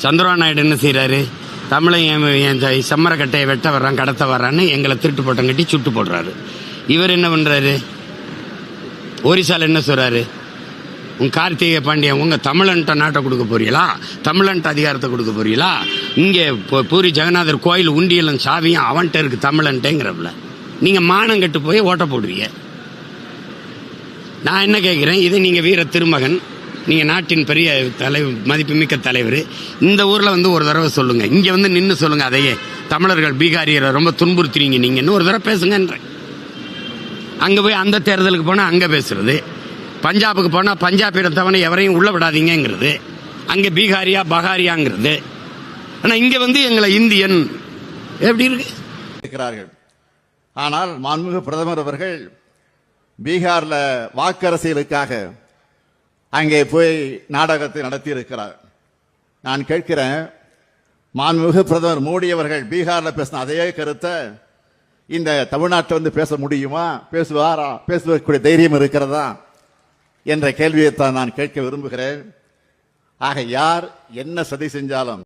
சந்திரபாபு நாயுடு என்ன செய்யறாரு? தமிழை செம்மரக்கட்டையை வெட்ட வர்றான், கடத்த வர்றான்னு எங்களை திருட்டு போட்டம் கட்டி சுட்டு போடுறாரு. இவர் என்ன பண்றாரு? ஒரிசால என்ன சொல்றாரு? உங்க கார்த்திகை பாண்டியன் உங்க தமிழன்ட்ட நாட்டை கொடுக்க போறீங்களா? தமிழன்ட்ட அதிகாரத்தை கொடுக்க போறீங்களா? இங்கே பூரி ஜெகநாதர் கோயில் உண்டியலும் சாவியும் அவன்கிட்ட இருக்கு தமிழன்ட்டேங்கிறப்பல நீங்க மானம் கட்டு போய் ஓட்ட போடுவீங்க. நான் என்ன கேட்கிறேன், இது நீங்க வீர திருமகன், நீங்க நாட்டின் பெரிய மதிப்புமிக்க தலைவர், இந்த ஊர்ல ஒரு தடவை சொல்லுங்க, இங்க நின்று சொல்லுங்க. அதையே தமிழர்கள் பீகாரியரை ரொம்ப துன்புறுத்துறீங்க நீங்க ஒரு தடவை பேசுங்கன்ற. அங்க போய் அந்த தேர்தலுக்கு போனா அங்க பேசுறது, பஞ்சாபுக்கு போனா பஞ்சாபிட தவணை எவரையும் உள்ள விடாதீங்கிறது, அங்க பீகாரியா பகாரியாங்கிறது. ஆனா இங்க எங்களை இந்தியன் எப்படி இருக்கு இருக்கிறார்கள். ஆனால் மாண்புமிகு பிரதமர் அவர்கள் பீகார்ல வாக்கரசியலுக்காக அங்கே போய் நாடகத்தை நடத்தி இருக்கிறார். நான் கேட்கிறேன், மாண்புமிகு பிரதமர் மோடி அவர்கள் பீகார்ல பேசின அதே கருத்தை இந்த தமிழ்நாட்டில் பேச முடியுமா? பேசுவாரா? பேசுவதற்குரிய தைரியம் இருக்கிறதா என்ற கேள்வியைத்தான் நான் கேட்க விரும்புகிறேன். ஆக யார் என்ன சதி செஞ்சாலும்